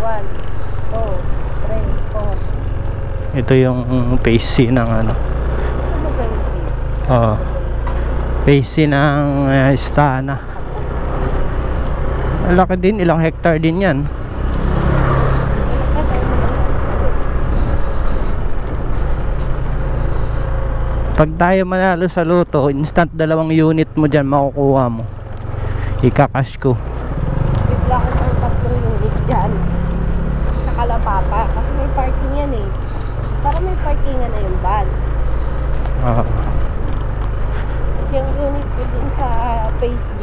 1, 2, 3, 4. Ito yung phase C ng ano. Ano ba yung phase? Oo. Phase C ng Istana. Ang laki din, ilang hectare din yan. Pag tayo manalo sa loto, instant 2 unit mo dyan makukuha mo. Ikakash ko. Bigla ko ng 3 unit dyan sa Kalapapa kasi may parking yan eh. Para may parkingan na yung van. Oo. Yung unit ko din sa phase B,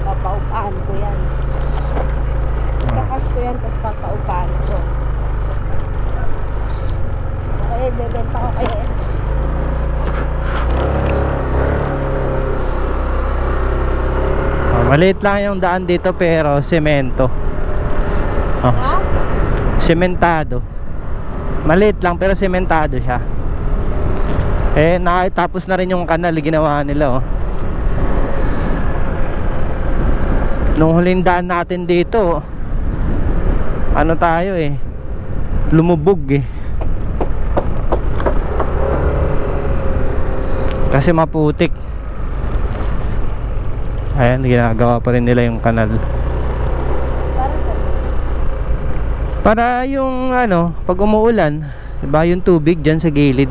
papaupahan ko yan. Ikakash ko yan tapos papaupahan ko. Okay, bebenta ko kayo eh. Maliit lang yung daan dito pero semento. Oh, sementado. Maliit lang pero sementado siya. Eh nakatapos na rin yung kanal ginawa nila oh. Nung huling daan natin dito, ano tayo eh, lumubog eh. Kasi maputik. Ayan, ginagawa pa rin nila yung kanal. Para yung ano, pag umuulan, diba yung tubig dyan sa gilid.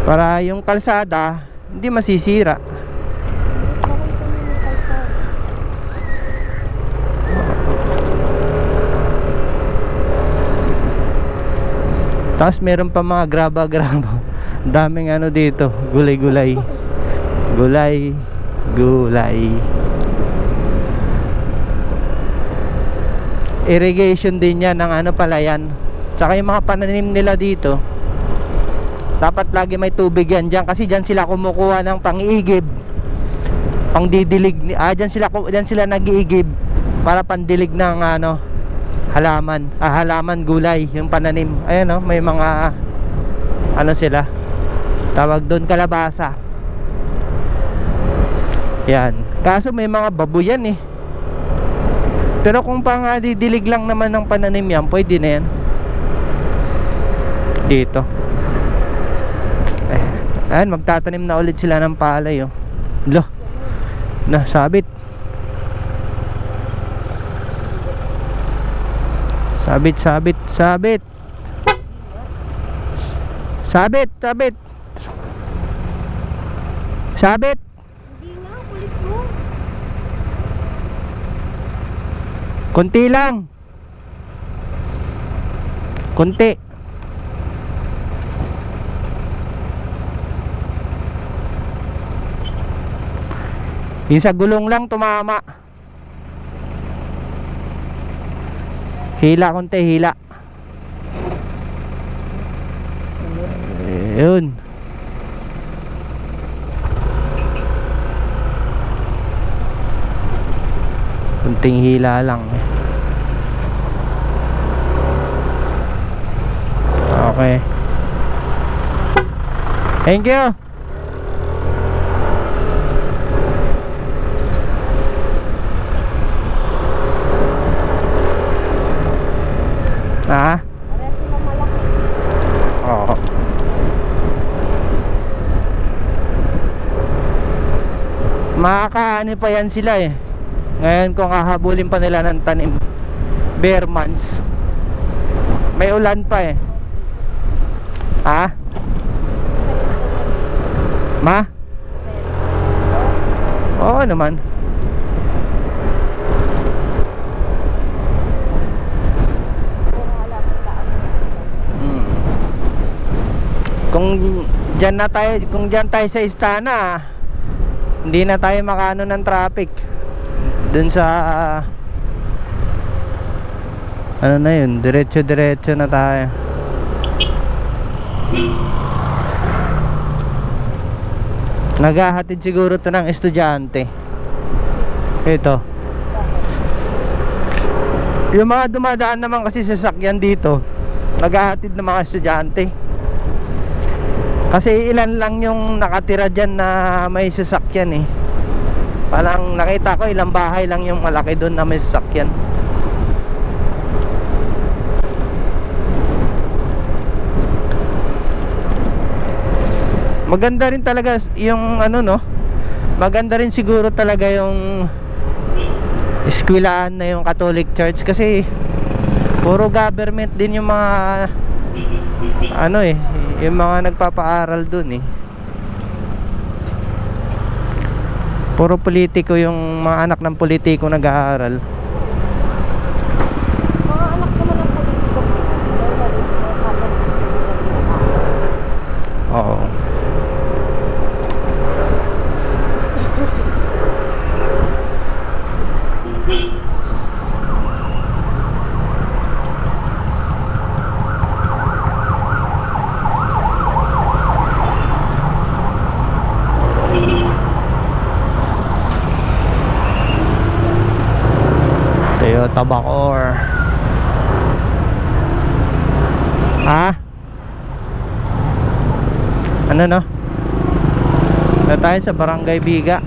Para yung kalsada hindi masisira. Tapos meron pa mga graba-graba. Daming ano dito, gulay-gulay. Gulay. Irrigation din yan ng ano pala yan. Tsaka yung mga pananim nila dito, dapat lagi may tubig yan dyan. Kasi dyan sila kumukuha ng pang-iigib, pang-didilig. Dyan sila nag-iigib para pandilig ng ano, halaman. Halaman, gulay, yung pananim. Ayan o, may mga ano sila, tawag doon kalabasa. Yan. Kaso may mga baboy yan eh. Pero kung pang didilig lang naman ng pananim yan, pwede na yan. Dito. Ayan, magtatanim na ulit sila ng palay oh. Lo. Na, sabit. Sabit. Sabit. Kunti lang. Kunti. Yung sa gulong lang tumama. Hila konti, hila. Yun. Kunting hila lang. Okay. Thank you. Ah? Oo. Makakaani pa yan sila eh. Ngayon kung hahabulin pa nila ng tanim, bare months. May ulan pa eh. Ha? Ma? Oo naman. Kung diyan tayo sa Istana, hindi na tayo makaano ng traffic. Dun sa ano na yun, diretso na tayo. Naghahatid siguro to ng estudyante. Ito. Yung mga dumadaan naman kasi sasakyan dito, naghahatid ng mga estudyante. Kasi ilan lang yung nakatira dyan na may sasakyan eh. Parang nakita ko ilang bahay lang yung malaki doon na may sasakyan. Maganda rin talaga yung ano, no? Maganda rin siguro talaga yung eskwelahan na yung Catholic Church kasi puro government din yung mga ano yung mga nagpapaaral dun puro politiko yung mga anak ng politiko nag-aaral. Mga anak naman ng politiko. Oo. Toyota Bacoor. Ano no? Na tayo sa Barangay Biga.